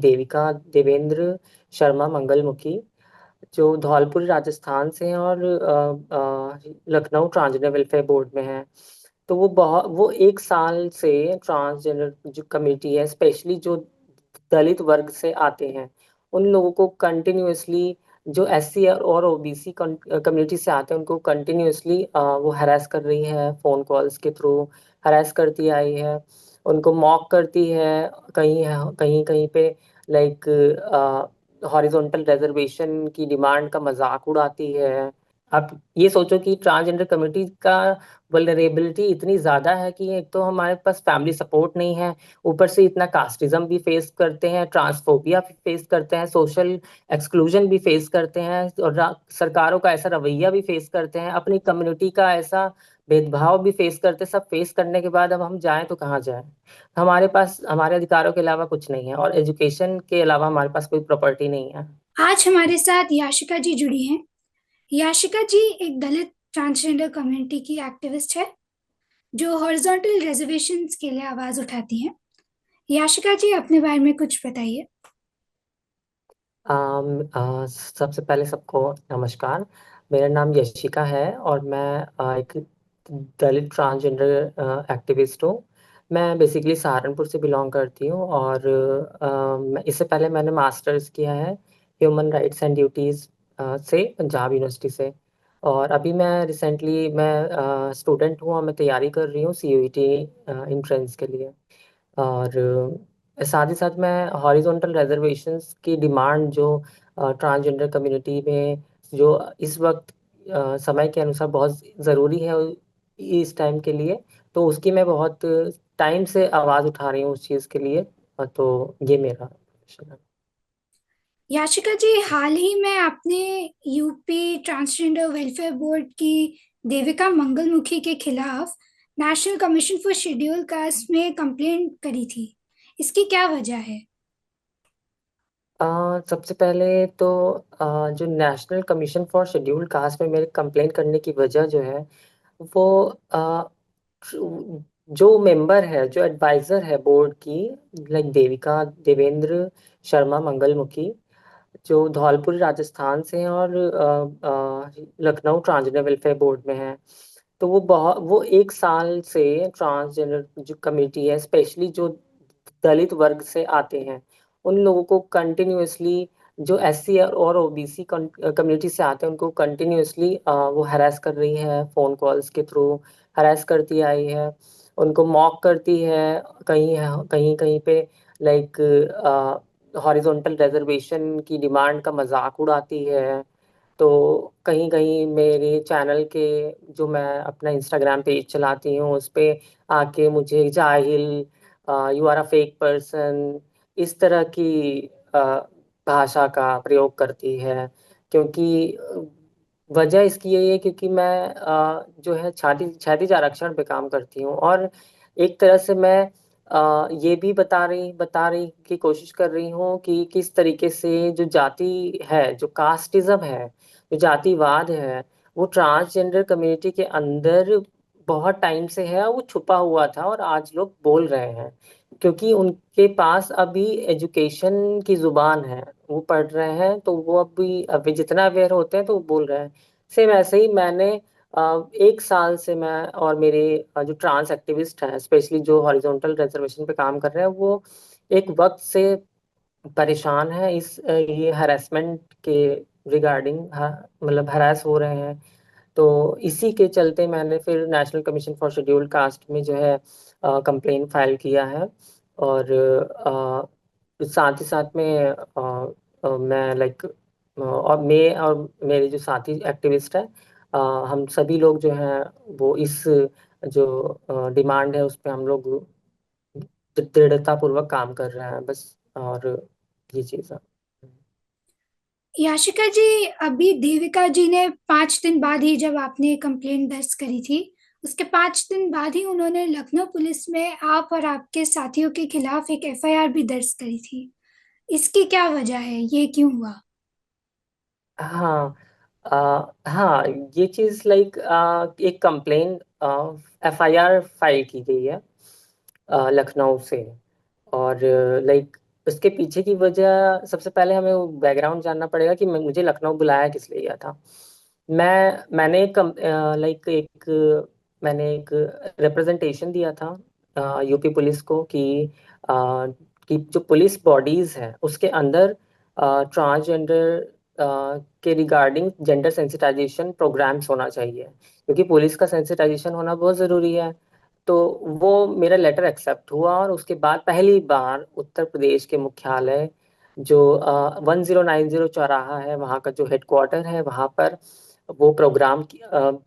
देविका देवेंद्र शर्मा मंगलमुखी, जो धौलपुर राजस्थान से हैं और लखनऊ ट्रांसजेंडर वेलफेयर बोर्ड में हैं। तो वो 1 साल से ट्रांसजेंडर जो कमेटी है, स्पेशली जो दलित वर्ग से आते हैं, उन लोगों को कंटिन्यूअसली, जो एससी और ओबीसी कम्युनिटी से आते हैं, उनको कंटिन्यूअसली वो हरास कर रही है, फोन कॉल्स के थ्रू हरास करती आई है, उनको मॉक करती है, कहीं कहीं कहीं पे लाइक हॉरिजॉन्टल रिजर्वेशन की डिमांड का मजाक उड़ाती है। आप ये सोचो कि ट्रांसजेंडर कम्युनिटी का वल्नरेबिलिटी इतनी ज्यादा है कि एक तो हमारे पास फैमिली सपोर्ट नहीं है, ऊपर से इतना कास्टिज्म भी फेस करते हैं, ट्रांसफोबिया भी फेस करते हैं, सोशल एक्सक्लूजन भी फेस करते हैं, और सरकारों का ऐसा रवैया भी फेस करते हैं, अपनी कम्युनिटी का ऐसा भेदभाव भी फेस करते हैं। सब फेस करने के बाद अब हम जाएं तो कहाँ जाएं? हमारे पास हमारे अधिकारों के अलावा कुछ नहीं है, और एजुकेशन के अलावा हमारे पास कोई प्रॉपर्टी नहीं है। आज हमारे साथ याशिका जी जुड़ी हैं। याशिका जी एक दलित ट्रांसजेंडर कम्युनिटी की एक्टिविस्ट है जो हॉरिजॉन्टल रिजर्वेशंस के लिए आवाज उठाती हैं। याशिका जी अपने बारे में कुछ बताइए। सबसे पहले सबको नमस्कार। मेरा नाम यशिका है और मैं एक दलित ट्रांसजेंडर एक्टिविस्ट हूँ। मैं बेसिकली सहारनपुर से बिलोंग करती हूँ, और इससे पहले मैंने मास्टर्स किया है ह्यूमन राइट्स एंड ड्यूटीज़ से, पंजाब यूनिवर्सिटी से। और अभी मैं रिसेंटली मैं स्टूडेंट हूँ और मैं तैयारी कर रही हूँ सीयूईटी एंट्रेंस के लिए। और साथ ही साथ मैं हॉरिजॉन्टल रिजर्वेशंस की डिमांड जो ट्रांसजेंडर कम्युनिटी में जो इस वक्त समय के अनुसार बहुत ज़रूरी है इस टाइम के लिए, तो उसकी मैं बहुत टाइम से आवाज़ उठा रही हूँ उस चीज़ के लिए। तो ये मेरा प्रोफेशन है। याशिका जी हाल ही में आपने यूपी ट्रांसजेंडर वेलफेयर बोर्ड की देविका मंगलमुखी के खिलाफ national commission for schedule caste में कंप्लेंट करी थी। इसकी क्या वजह है? सबसे पहले तो जो national commission for scheduled caste में मेरे कंप्लेन करने की वजह जो है, वो जो मेंबर है, जो एडवाइजर है बोर्ड की, लाइक देविका देवेंद्र शर्मा मंगलमुखी, जो धौलपुर राजस्थान से हैं और लखनऊ ट्रांसजेंडर वेलफेयर बोर्ड में हैं। तो वो 1 साल से ट्रांसजेंडर जो कमेटी है, स्पेशली जो दलित वर्ग से आते हैं, उन लोगों को कंटिन्यूअसली, जो एससी और ओबीसी कम्युनिटी से आते हैं, उनको कंटिन्यूअसली वो हरास कर रही है, फोन कॉल्स के थ्रू हरास करती आई है, उनको मॉक करती है, कहीं कहीं कहीं पे लाइक हॉरिजॉन्टल रिजर्वेशन की डिमांड का मजाक उड़ाती है। तो कहीं कहीं मेरे चैनल के, जो मैं अपना इंस्टाग्राम पेज चलाती हूँ, उस पे आके मुझे जाहिल, you are a fake person, इस तरह की अ, भाषा का प्रयोग करती है। क्योंकि वजह इसकी यही है क्योंकि मैं जो है क्षैतिज आरक्षण पे काम करती हूँ, और एक तरह से मैं ये भी बता रही की कोशिश कर रही हूँ कि किस तरीके से जो जाति है, जो कास्टिज्म है, जो जातिवाद है, वो ट्रांसजेंडर कम्युनिटी के अंदर बहुत टाइम से है, वो छुपा हुआ था और आज लोग बोल रहे हैं क्योंकि उनके पास अभी एजुकेशन की जुबान है, वो पढ़ रहे हैं, तो वो अभी जितना अवेयर होते हैं तो वो बोल रहे हैं। सेम ऐसे ही मैंने 1 साल से मैं और मेरे जो ट्रांस एक्टिविस्ट हैं, स्पेशली जो हॉरिजॉन्टल रिजर्वेशन पे काम कर रहे हैं, वो एक वक्त से परेशान है इस ये हरासमेंट के रिगार्डिंग, मतलब हरास हो रहे हैं। तो इसी के चलते मैंने फिर national commission for scheduled caste में जो है कंप्लेन फाइल किया है। और साथ ही साथ में मैं लाइक, और मैं और मेरे जो साथी एक्टिविस्ट है, हम सभी लोग जो हैं, वो इस जो डिमांड है उस पर हम लोग दृढ़ता पूर्वक काम कर रहे हैं बस। और ये चीज़ है। याशिका जी अभी देविका जी ने 5 दिन बाद ही, जब आपने कंप्लेंट दर्ज करी थी, उसके 5 दिन बाद ही उन्होंने लखनऊ पुलिस में आप और आपके साथियों के खिलाफ एक एफआईआर भी दर्ज करी थी। इसकी क्या वजह है? ये क्यों हुआ? हाँ, हाँ, ये चीज़ लाइक एक कंप्लेन, एफआईआर फाइल की गई है लखनऊ से। और लाइक उसके पीछे की वजह, सबसे पहले हमें वो बैकग्राउंड जानना पड़ेगा कि मुझे लखनऊ बुलाया किस लिए गया था। मैंने एक लाइक एक मैंने एक रिप्रेजेंटेशन दिया था यूपी पुलिस को अ, कि जो पुलिस बॉडीज है उसके अंदर ट्रांसजेंडर के रिगार्डिंग जेंडर सेंसिटाइजेशन प्रोग्राम्स होना चाहिए, क्योंकि पुलिस का सेंसिटाइजेशन होना बहुत ज़रूरी है। तो वो मेरा लेटर एक्सेप्ट हुआ, और उसके बाद पहली बार उत्तर प्रदेश के मुख्यालय जो 1090 चौराहा है, वहाँ का जो हेडक्वार्टर है, वहाँ पर वो प्रोग्राम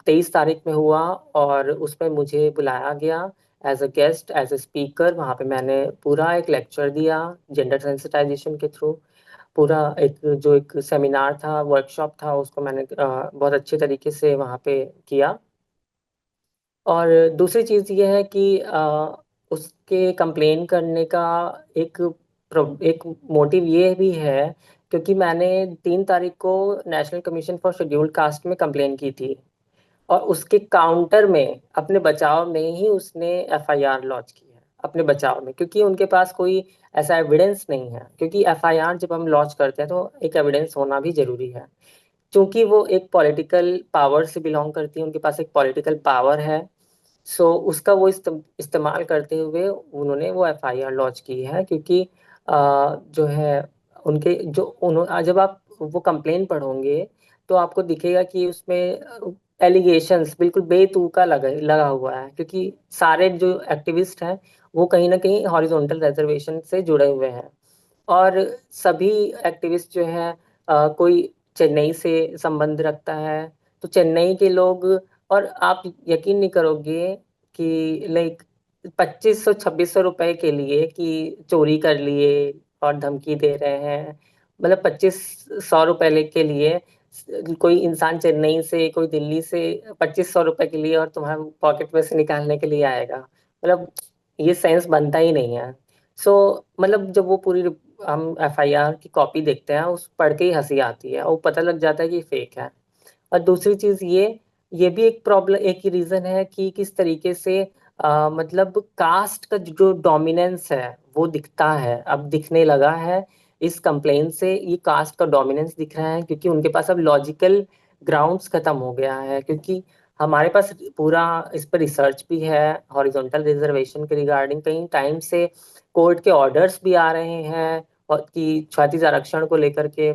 23 तारीख में हुआ। और उसमें मुझे बुलाया गया as a guest, as a speaker. वहाँ पे मैंने पूरा एक लेक्चर दिया जेंडर सेंसिटाइजेशन के थ्रू। पूरा एक सेमिनार था, वर्कशॉप था, उसको मैंने बहुत अच्छे तरीके से वहाँ पे किया। और दूसरी चीज़ ये है कि उसके कंप्लेन करने का एक एक मोटिव ये भी है, क्योंकि मैंने 3 तारीख को national commission for scheduled caste में कंप्लेन की थी, और उसके काउंटर में अपने बचाव में ही उसने एफआईआर लॉन्च की है, अपने बचाव में, क्योंकि उनके पास कोई ऐसा एविडेंस नहीं है। क्योंकि एफआईआर जब हम लॉन्च करते हैं तो एक एविडेंस होना भी जरूरी है, क्योंकि वो एक पॉलिटिकल पावर से बिलोंग करती है, उनके पास एक पॉलिटिकल पावर है। सो उसका वो इस्तेमाल करते हुए उन्होंने वो एफआईआर लॉन्च की है। क्योंकि जो है उनके जो उन्होंने, जब आप वो कंप्लेन पढ़ोगे तो आपको दिखेगा कि उसमें एलिगेशंस बिल्कुल बेतुका लगा लगा हुआ है, क्योंकि सारे जो एक्टिविस्ट हैं वो कहीं ना कहीं हॉरिजॉन्टल रिजर्वेशन से जुड़े हुए हैं। और सभी एक्टिविस्ट जो हैं, कोई चेन्नई से संबंध रखता है, तो चेन्नई के लोग। और आप यकीन नहीं करोगे कि लाइक 2500 2600 रुपए के लिए कि चोरी कर लिए और धमकी दे रहे हैं। मतलब 2500 रुपए के लिए कोई इंसान चेन्नई से, कोई दिल्ली से 2500 रुपए के लिए और तुम्हारे पॉकेट में से निकालने के लिए आएगा। मतलब ये सेंस बनता ही नहीं है। सो मतलब जब वो पूरी हम एफआईआर की कॉपी देखते हैं, उस पढ़ के ही हंसी आती है, और पता लग जाता है कि फेक है। और दूसरी चीज ये भी एक प्रॉब्लम, एक ही रीजन है कि किस तरीके से मतलब कास्ट का जो डोमिनेंस है वो दिखता है, अब दिखने लगा है। इस कंप्लेन से ये कास्ट का डोमिनेंस दिख रहा है, क्योंकि उनके पास अब लॉजिकल ग्राउंड्स खत्म हो गया है। क्योंकि हमारे पास पूरा इस पर रिसर्च भी है हॉरिजॉन्टल रिजर्वेशन के रिगार्डिंग, कई टाइम से कोर्ट के ऑर्डर्स भी आ रहे हैं, और कि क्षैतिज आरक्षण को लेकर के।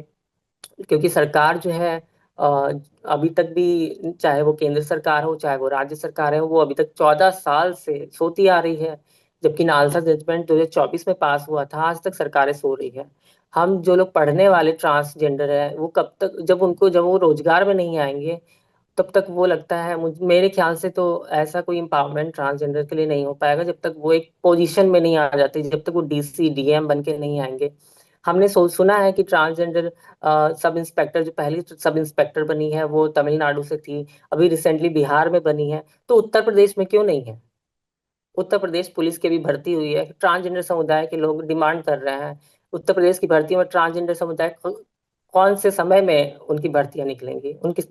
क्योंकि सरकार जो है अ, अभी तक भी, चाहे वो केंद्र सरकार हो चाहे वो राज्य सरकार है, वो अभी तक 14 साल से सोती आ रही है। जबकि नालसा जजमेंट 2024 में पास हुआ था, आज तक सरकारें सो रही है। हम जो लोग पढ़ने वाले ट्रांसजेंडर है, वो कब तक, जब वो रोजगार में नहीं आएंगे, तब तक वो लगता है मेरे ख्याल से तो ऐसा कोई एम्पावरमेंट ट्रांसजेंडर के लिए नहीं हो पाएगा, जब तक वो एक पोजीशन में नहीं आ जाते, जब तक वो डीसी डीएम बन के नहीं आएंगे। हमने सुना है कि ट्रांसजेंडर सब इंस्पेक्टर, जो पहली सब इंस्पेक्टर बनी है वो तमिलनाडु से थी, अभी रिसेंटली बिहार में बनी है। तो उत्तर प्रदेश में क्यों नहीं है? उत्तर प्रदेश पुलिस की भी भर्ती हुई है, ट्रांसजेंडर समुदाय के लोग डिमांड कर रहे हैं। उत्तर प्रदेश की भर्ती में ट्रांसजेंडर समुदाय कौन से समय में उनकी भर्तियां निकलेंगी, उनकी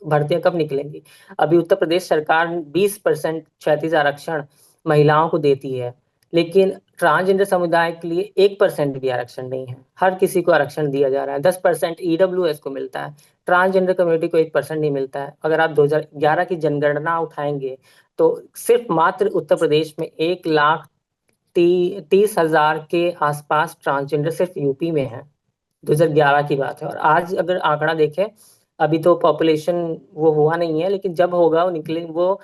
भर्तियां कब निकलेंगी? अभी उत्तर प्रदेश सरकार 20% क्षैतिज आरक्षण महिलाओं को देती है, लेकिन ट्रांसजेंडर समुदाय के लिए 1% भी आरक्षण नहीं है। हर किसी को आरक्षण दिया जा रहा है, 10% ईडब्ल्यूएस को मिलता है, ट्रांसजेंडर कम्युनिटी को 1% नहीं मिलता है। अगर आप 2011 की जनगणना उठाएंगे तो सिर्फ मात्र उत्तर प्रदेश में 1,30,000 के आसपास ट्रांसजेंडर सिर्फ यूपी में है। 2011 की बात है। और आज अगर आंकड़ा देखें, अभी तो पॉपुलेशन वो हुआ नहीं है, लेकिन जब होगा वो निकले वो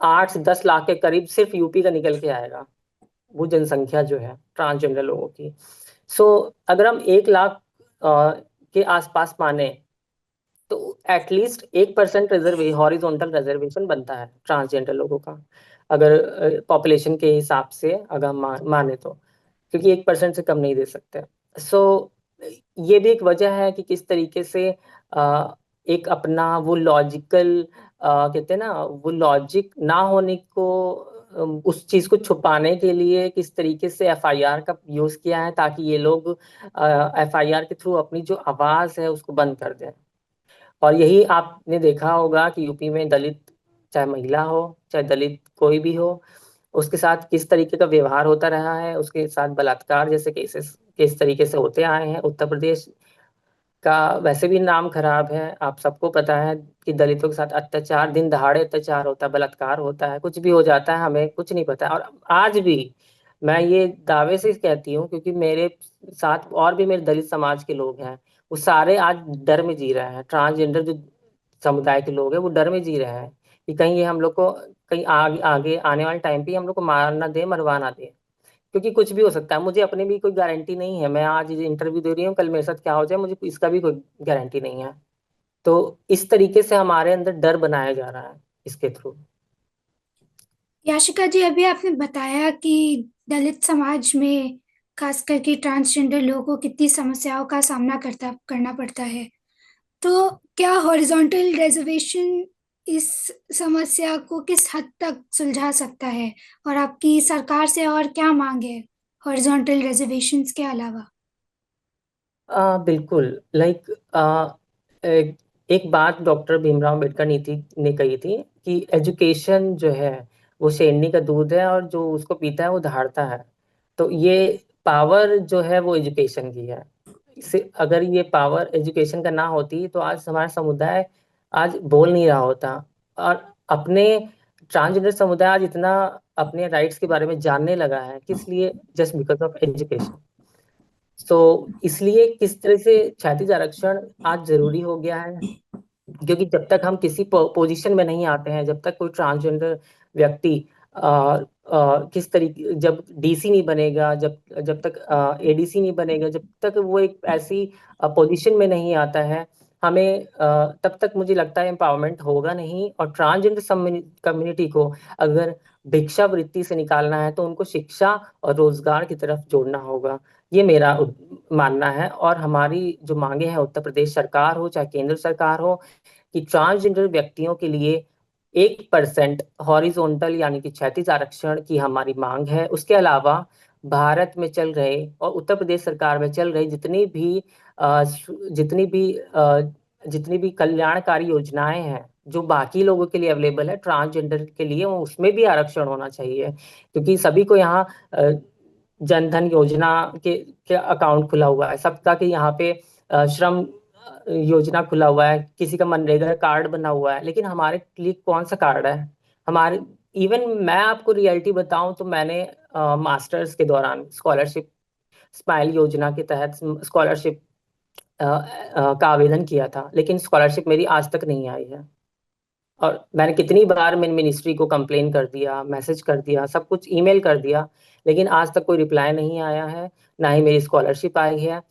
8 से 10 लाख के करीब सिर्फ यूपी का निकल के आएगा, वो जनसंख्या जो है ट्रांसजेंडर लोगों की। सो अगर हम 1 लाख के आसपास माने, तो एटलीस्ट 1% हॉरिजॉन्टल रिजर्वेशन बनता है ट्रांसजेंडर लोगों का, अगर पॉपुलेशन के हिसाब से अगर हम माने तो, क्योंकि 1% से कम नहीं दे सकते। सो ये भी एक वजह है कि किस तरीके से एक अपना वो लॉजिकल, कहते हैं ना, वो लॉजिक ना होने को, उस चीज को छुपाने के लिए किस तरीके से एफआईआर का यूज किया है, ताकि ये लोग एफआईआर के थ्रू अपनी जो आवाज है उसको बंद कर दें। और यही आपने देखा होगा कि यूपी में दलित, चाहे महिला हो चाहे दलित कोई भी हो, उसके साथ किस तरीके का व्यवहार होता रहा है, उसके साथ बलात्कार जैसे केसेस किस तरीके से होते आए हैं। उत्तर प्रदेश का वैसे भी नाम खराब है, आप सबको पता है कि दलितों के साथ अत्याचार, दिन दहाड़े अत्याचार होता है, बलात्कार होता है, कुछ भी हो जाता है, हमें कुछ नहीं पता। और आज भी मैं ये दावे से कहती हूँ, क्योंकि मेरे साथ और भी मेरे दलित समाज के लोग हैं, वो सारे आज डर में जी रहे हैं। ट्रांसजेंडर जो समुदाय के लोग हैं वो डर में जी रहे हैं कि कहीं ये हम लोग को, कहीं आगे आने वाले टाइम पे हम लोग को मार ना दे, मरवा ना दे। क्योंकि कुछ भी हो सकता है, मुझे अपनी भी कोई गारंटी नहीं है। मैं आज ये इंटरव्यू दे रही हूँ, कल मेरे साथ क्या हो जाए मुझे इसका भी कोई गारंटी नहीं है। तो इस तरीके से हमारे अंदर डर बनाया जा रहा है इसके थ्रू। याशिका जी, अभी आपने बताया कि दलित समाज में खास करके ट्रांसजेंडर लोगों को कितनी समस्याओं का सामना करना पड़ता है। तो क्या हॉरिजॉन्टल रिजर्वेशन इस समस्या को किस हद तक सुलझा सकता है, और आपकी सरकार से और क्या मांग है हॉरिजॉन्टल रिजर्वेशंस के अलावा? बिल्कुल। लाइक एक, एक बात डॉक्टर भीमराव अम्बेडकर नीति ने कही थी कि एजुकेशन जो है वो शेरनी का दूध है, और जो उसको पीता है वो दहाड़ता है। तो ये पावर जो है वो एजुकेशन की है। इसे अगर ये पावर एजुकेशन का ना होती तो आज हमारा समुदाय आज बोल नहीं रहा होता। और अपने ट्रांसजेंडर समुदाय आज इतना अपने राइट्स के बारे में जानने लगा है, किस लिए? Just because of education. तो इसलिए किस तरह से क्षैतिज आरक्षण आज जरूरी हो गया है, क्योंकि जब तक हम किसी पोजीशन में नहीं आते हैं, जब तक कोई ट्रांसजेंडर व्यक्ति किस तरीके, जब डीसी नहीं बनेगा, जब जब तक एडीसी नहीं बनेगा, जब तक वो एक ऐसी पोजीशन में नहीं आता है, हमें तब तक मुझे लगता है एम्पावरमेंट होगा नहीं। और ट्रांसजेंडर कम्युनिटी को अगर भिक्षावृत्ति से निकालना है तो उनको शिक्षा और रोजगार की तरफ जोड़ना होगा। ये मेरा मानना है। और हमारी जो मांगे हैं, उत्तर प्रदेश सरकार हो चाहे केंद्र सरकार हो, कि ट्रांसजेंडर व्यक्तियों के लिए 1% हॉरिजॉन्टल यानी कि क्षैतिज आरक्षण की हमारी मांग है। उसके अलावा भारत में चल रहे और उत्तर प्रदेश सरकार में चल रही जितनी भी जितनी भी कल्याणकारी योजनाएं हैं जो बाकी लोगों के लिए अवेलेबल है, ट्रांसजेंडर के लिए उसमें भी आरक्षण होना चाहिए। क्योंकि सभी को यहाँ जनधन योजना के अकाउंट खुला हुआ है, सबका कि यहाँ पे श्रम योजना खुला हुआ है, किसी का मनरेगा कार्ड बना हुआ है, लेकिन हमारे लिए कौन सा कार्ड है? हमारे इवन मैं आपको रियलिटी बताऊं तो मैंने मास्टर्स के दौरान स्कॉलरशिप, स्माइल योजना के तहत स्कॉलरशिप का आवेदन किया था, लेकिन स्कॉलरशिप मेरी आज तक नहीं आई है। और मैंने कितनी बार मैंने मिनिस्ट्री को कंप्लेन कर दिया, मैसेज कर दिया, सब कुछ ईमेल कर दिया, लेकिन आज तक कोई रिप्लाई नहीं आया है, ना ही मेरी स्कॉलरशिप आई है।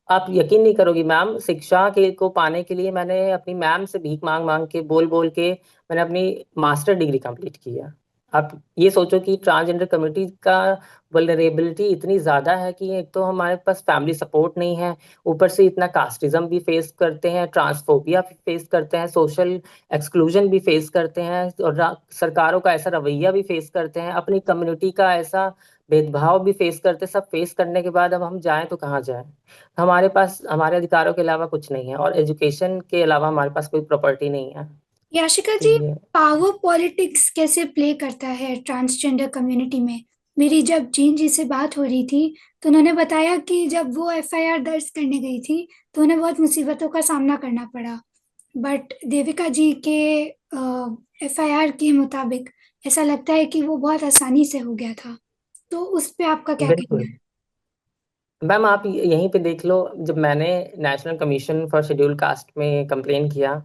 आप यकीन नहीं करोगी मैम, शिक्षा के को पाने के लिए मैंने अपनी मैम से भीख मांग मांग के, बोल बोल के मैंने अपनी मास्टर डिग्री कंप्लीट की है। आप ये सोचो कि ट्रांसजेंडर कम्युनिटी का वल्नरेबिलिटी इतनी ज्यादा है कि एक तो हमारे पास फैमिली सपोर्ट नहीं है, ऊपर से इतना कास्टिज्म भी फेस करते हैं, ट्रांसफोबिया फेस करते हैं, सोशल एक्सक्लूजन भी फेस करते हैं, और सरकारों का ऐसा रवैया भी फेस करते हैं, अपनी कम्युनिटी का ऐसा भेदभाव भी फेस करते हैं। सब फेस करने के बाद अब हम जाएं तो कहाँ जाएं? हमारे पास हमारे अधिकारों के अलावा कुछ नहीं है, और एजुकेशन के अलावा हमारे पास कोई प्रॉपर्टी नहीं है। याशिका तो जी, ये पावर पॉलिटिक्स कैसे प्ले करता है ट्रांसजेंडर कम्युनिटी में? मेरी जब जीन जी से बात हो रही थी तो उन्होंने बताया कि जब वो एफआईआर दर्ज करने गई थी तो उन्हें बहुत मुसीबतों का सामना करना पड़ा। बट देविका जी के एफआईआर के मुताबिक ऐसा लगता है कि वो बहुत आसानी से हो गया था। तो उस पे आपका क्या कहना बिल्कुल है? मैम, आप यहीं पे देख लो, जब मैंने national commission for schedule caste में कंप्लेन किया,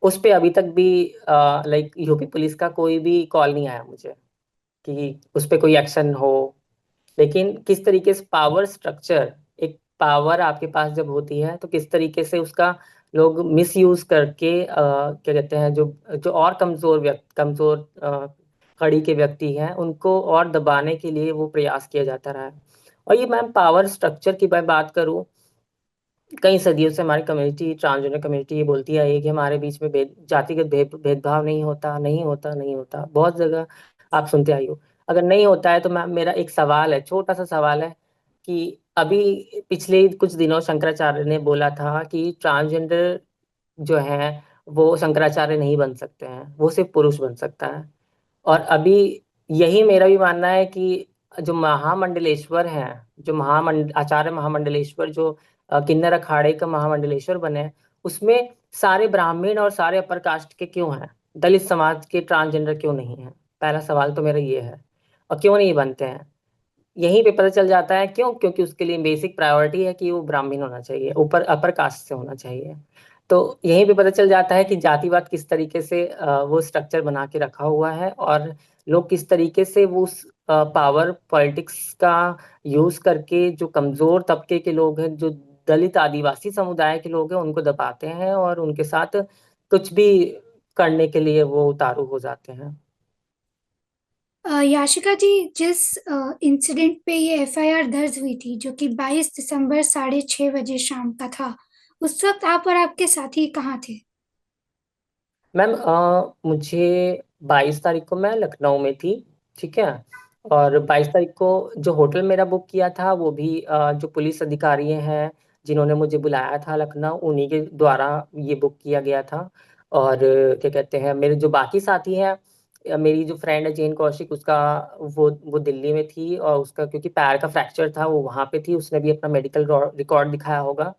उस पे अभी तक भी लाइक यूपी पुलिस का कोई भी कॉल नहीं आया मुझे कि उस पे कोई एक्शन हो। लेकिन किस तरीके से पावर स्ट्रक्चर, एक पावर आपके पास जब होती है तो किस तरीके से उसका लोग मिस यूज करके क्या कहते हैं, जो जो और कमजोर कड़ी के व्यक्ति हैं उनको और दबाने के लिए वो प्रयास किया जाता रहा है। और ये मैम पावर स्ट्रक्चर की मैं बात करूं, कई सदियों से हमारी कम्युनिटी, ट्रांसजेंडर कम्युनिटी ये बोलती आई है कि हमारे बीच में जातिगत भेदभाव नहीं होता, नहीं होता, नहीं होता। बहुत जगह आप सुनते आई हो। अगर नहीं होता है तो मैम मेरा एक सवाल है, छोटा सा सवाल है, कि अभी पिछले कुछ दिनों शंकराचार्य ने बोला था कि ट्रांसजेंडर जो है वो शंकराचार्य नहीं बन सकते हैं, वो सिर्फ पुरुष बन सकता है। और अभी यही मेरा भी मानना है कि जो महामंडलेश्वर हैं, जो महामंड आचार्य महामंडलेश्वर जो किन्नर अखाड़े का महामंडलेश्वर बने हैं, उसमें सारे ब्राह्मण और सारे अपर कास्ट के क्यों हैं? दलित समाज के ट्रांसजेंडर क्यों नहीं है? पहला सवाल तो मेरा ये है। और क्यों नहीं बनते हैं? यहीं पे पता चल जाता है क्यों, क्योंकि उसके लिए बेसिक प्रायोरिटी है कि वो ब्राह्मण होना चाहिए, ऊपर अपर कास्ट से होना चाहिए। तो यहीं पे पता चल जाता है कि जातिवाद किस तरीके से वो स्ट्रक्चर बना के रखा हुआ है, और लोग किस तरीके से वो उस पावर पॉलिटिक्स का यूज करके जो कमजोर तबके के लोग हैं, जो दलित आदिवासी समुदाय के लोग हैं, उनको दबाते हैं और उनके साथ कुछ भी करने के लिए वो उतारू हो जाते हैं। याशिका जी, जिस इंसिडेंट पे ये एफआईआर दर्ज हुई थी, जो कि 22 दिसंबर 6:30 बजे शाम का था, उस वक्त आप और आपके साथी कहाँ थे? मैम मुझे 22 तारीख को मैं लखनऊ में थी, ठीक है। और 22 तारीख को जो होटल मेरा बुक किया था वो भी जो पुलिस अधिकारी हैं जिन्होंने मुझे बुलाया था लखनऊ, उन्हीं के द्वारा ये बुक किया गया था। और क्या कहते हैं, मेरे जो बाकी साथी हैं, मेरी जो फ्रेंड है जैन कौशिक, उसका वो दिल्ली में थी, और उसका क्योंकि पैर का फ्रैक्चर था वो वहाँ पे थी, उसने भी अपना मेडिकल रिकॉर्ड दिखाया होगा।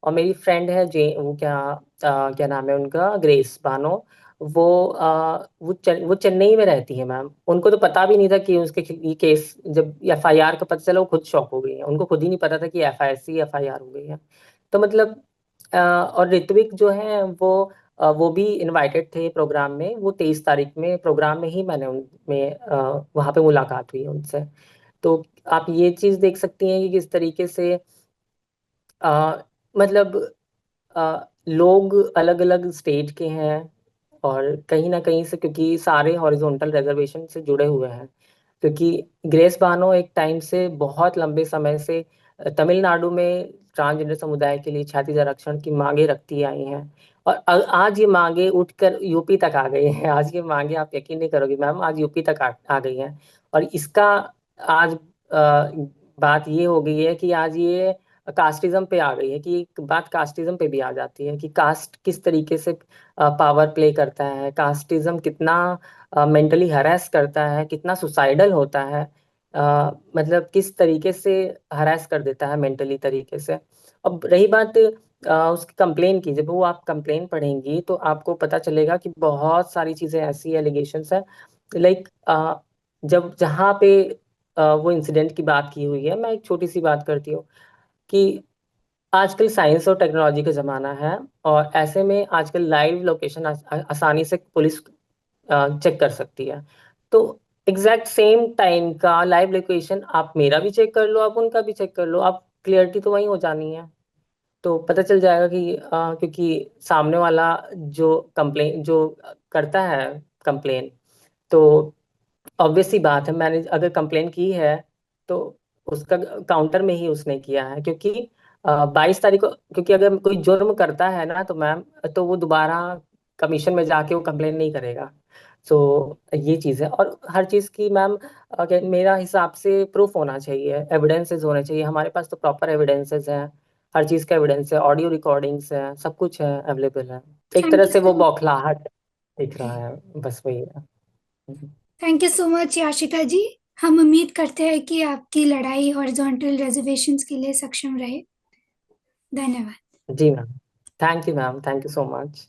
और मेरी फ्रेंड है जे वो क्या नाम है उनका, ग्रेस बानो। वो चेन्नई में रहती है मैम। उनको तो पता भी नहीं था कि ये केस, जब एफआईआर का पता चला वो खुद शॉक हो गई है, उनको खुद ही नहीं पता था कि एफआईआर एफआईआर हो गई है। तो मतलब और ऋत्विक जो है वो भी इनवाइटेड थे प्रोग्राम में, वो 23 तारीख में प्रोग्राम में ही मैंने उनमें वहाँ पे मुलाकात हुई है उनसे। तो आप ये चीज़ देख सकती हैं कि किस तरीके से अ, मतलब लोग अलग अलग स्टेट के हैं, और कहीं ना कहीं से, क्योंकि सारे हॉरिजॉन्टल रिजर्वेशन से जुड़े हुए हैं। क्योंकि ग्रेस बानो एक टाइम से, बहुत लंबे समय से तमिलनाडु में ट्रांसजेंडर समुदाय के लिए क्षैतिज आरक्षण की मांगे रखती आई हैं। और आज ये मांगे उठकर यूपी तक आ गई हैं। आज ये मांगे, आप यकीन नहीं करोगे मैम, आज यूपी तक आ गई हैं। और इसका आज बात ये हो गई है कि आज ये कास्टिज्म पे आ गई है, कि एक बात कास्टिज्म पे भी आ जाती है कि कास्ट किस तरीके से पावर प्ले करता है, कास्टिज्म कितना मेंटली हरास करता है, कितना सुसाइडल होता है, मतलब किस तरीके से हरास कर देता है मेंटली तरीके से। अब रही बात उसकी कंप्लेन की, जब वो आप कंप्लेन पढ़ेंगी तो आपको पता चलेगा कि बहुत सारी चीजें ऐसी एलिगेशंस है। लाइक जब जहाँ पे वो इंसिडेंट की बात की हुई है, मैं एक छोटी सी बात करती हूँ कि आजकल साइंस और टेक्नोलॉजी का ज़माना है, और ऐसे में आजकल लाइव लोकेशन आसानी से पुलिस चेक कर सकती है। तो एग्जैक्ट सेम टाइम का लाइव लोकेशन आप मेरा भी चेक कर लो, आप उनका भी चेक कर लो, आप क्लियरिटी तो वही हो जानी है। तो पता चल जाएगा कि क्योंकि सामने वाला जो करता है कंप्लेन, तो ऑब्वियस सी बात है, मैंने अगर कंप्लेन की है तो उसका काउंटर में ही उसने किया है। क्योंकि 22 तारीख को, क्योंकि अगर कोई जुर्म करता है ना तो मैम, तो वो दोबारा कमीशन में जाके वो कंप्लेन नहीं करेगा। सो ये चीज़ है। और हर चीज़ की मैम, मेरा हिसाब से प्रूफ होना चाहिए, एविडेंसेस होने चाहिए। हमारे पास तो प्रॉपर एविडेंसेस हैं, हर चीज़ का एविडेंस है, ऑडियो रिकॉर्डिंग्स है, सब कुछ है, अवेलेबल है। एक थैंक तरह यू से वो सो बौखलाहट दिख रहा है, बस वही है। Thank you so much Yashika ji. हम उम्मीद करते हैं कि आपकी लड़ाई हॉरिजॉन्टल रिजर्वेशंस के लिए सक्षम रहे। धन्यवाद। जी ma'am, thank you ma'am, thank you so much.